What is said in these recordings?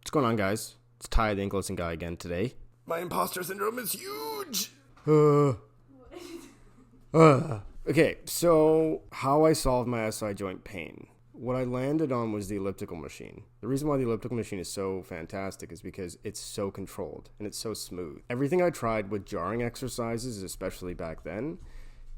What's going on, guys? It's Ty, the ankle guy, again today. My imposter syndrome is huge! Okay, so how I solved my SI joint pain. What I landed on was the elliptical machine. The reason why the elliptical machine is so fantastic is because it's so controlled and it's so smooth. Everything I tried with jarring exercises, especially back then,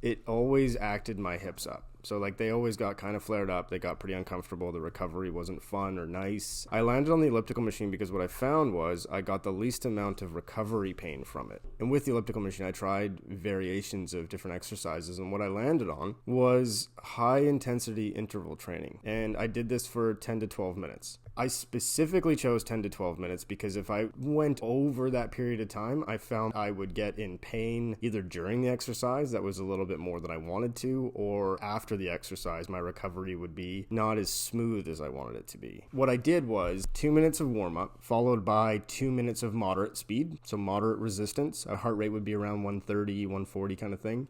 it always acted my hips up. So like they always got kind of flared up. They got pretty uncomfortable. The recovery wasn't fun or nice. I landed on the elliptical machine because what I found was I got the least amount of recovery pain from it. And with the elliptical machine, I tried variations of different exercises. And what I landed on was high intensity interval training. And I did this for 10 to 12 minutes. I specifically chose 10 to 12 minutes because if I went over that period of time, I found I would get in pain either during the exercise, that was a little bit more than I wanted to, or after the exercise, my recovery would be not as smooth as I wanted it to be. What I did was 2 minutes of warm-up followed by 2 minutes of moderate speed, so moderate resistance. A heart rate would be around 130, 140 kind of thing.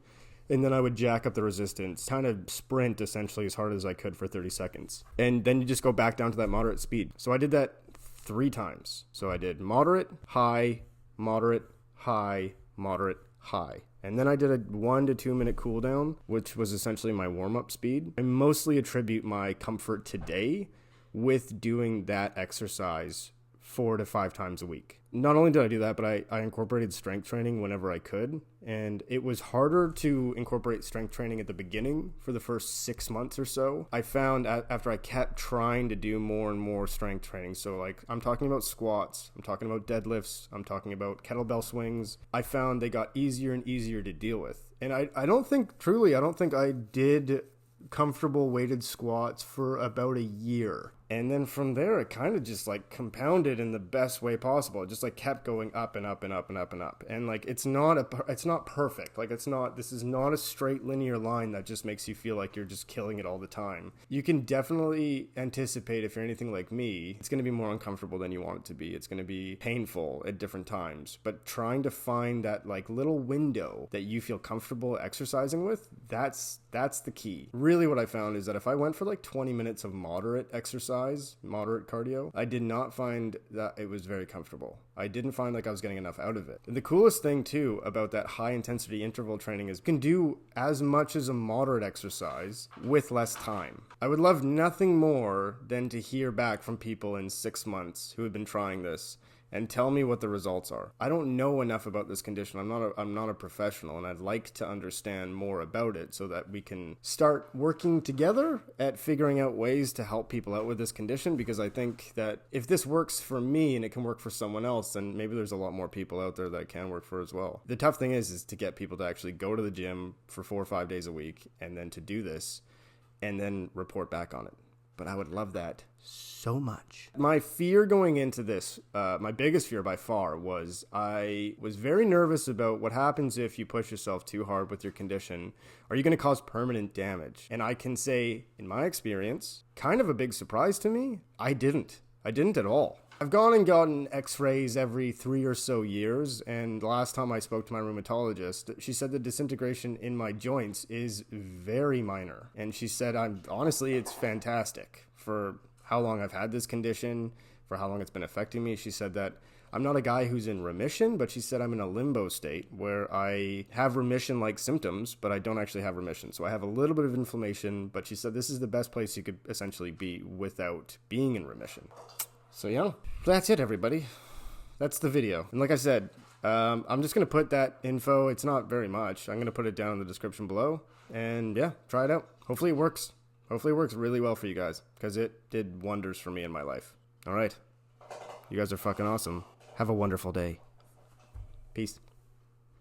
And then I would jack up the resistance, kind of sprint essentially as hard as I could for 30 seconds. And then you just go back down to that moderate speed. So I did that 3 times. So I did moderate, high, moderate, high, moderate, high. And then I did a 1 to 2 minute cool down, which was essentially my warm-up speed. I mostly attribute my comfort today with doing that exercise 4 to 5 times a week. Not only did I do that, but I incorporated strength training whenever I could. And it was harder to incorporate strength training at the beginning for the first 6 months or so. I found after I kept trying to do more and more strength training, so like I'm talking about squats, I'm talking about deadlifts, I'm talking about kettlebell swings, I found they got easier and easier to deal with. And I don't think I did comfortable weighted squats for about a year. And then from there, it kind of just like compounded in the best way possible. It just like kept going up and up and up and up and up. And like, it's not perfect. Like this is not a straight linear line that just makes you feel like you're just killing it all the time. You can definitely anticipate, if you're anything like me, it's going to be more uncomfortable than you want it to be. It's going to be painful at different times, but trying to find that like little window that you feel comfortable exercising with, that's the key. Really what I found is that if I went for like 20 minutes of moderate exercise, moderate cardio, I did not find that it was very comfortable. I didn't find like I was getting enough out of it. And the coolest thing too about that high intensity interval training is you can do as much as a moderate exercise with less time. I would love nothing more than to hear back from people in 6 months who have been trying this and tell me what the results are. I don't know enough about this condition. I'm not a professional, and I'd like to understand more about it so that we can start working together at figuring out ways to help people out with this condition, because I think that if this works for me and it can work for someone else, then maybe there's a lot more people out there that it can work for as well. The tough thing is to get people to actually go to the gym for 4 or 5 days a week and then to do this and then report back on it. But I would love that so much. My fear going into this, my biggest fear by far, was I was very nervous about what happens if you push yourself too hard with your condition. Are you going to cause permanent damage? And I can say, in my experience, kind of a big surprise to me, I didn't at all. I've gone and gotten x-rays every 3 or so years, and the last time I spoke to my rheumatologist, she said the disintegration in my joints is very minor. And she said, honestly, it's fantastic for how long I've had this condition, for how long it's been affecting me. She said that I'm not a guy who's in remission, but she said I'm in a limbo state where I have remission-like symptoms, but I don't actually have remission. So I have a little bit of inflammation, but she said this is the best place you could essentially be without being in remission. So yeah, that's it, everybody. That's the video. And like I said, I'm just going to put that info. It's not very much. I'm going to put it down in the description below. And yeah, try it out. Hopefully it works. Hopefully it works really well for you guys, because it did wonders for me in my life. All right. You guys are fucking awesome. Have a wonderful day. Peace.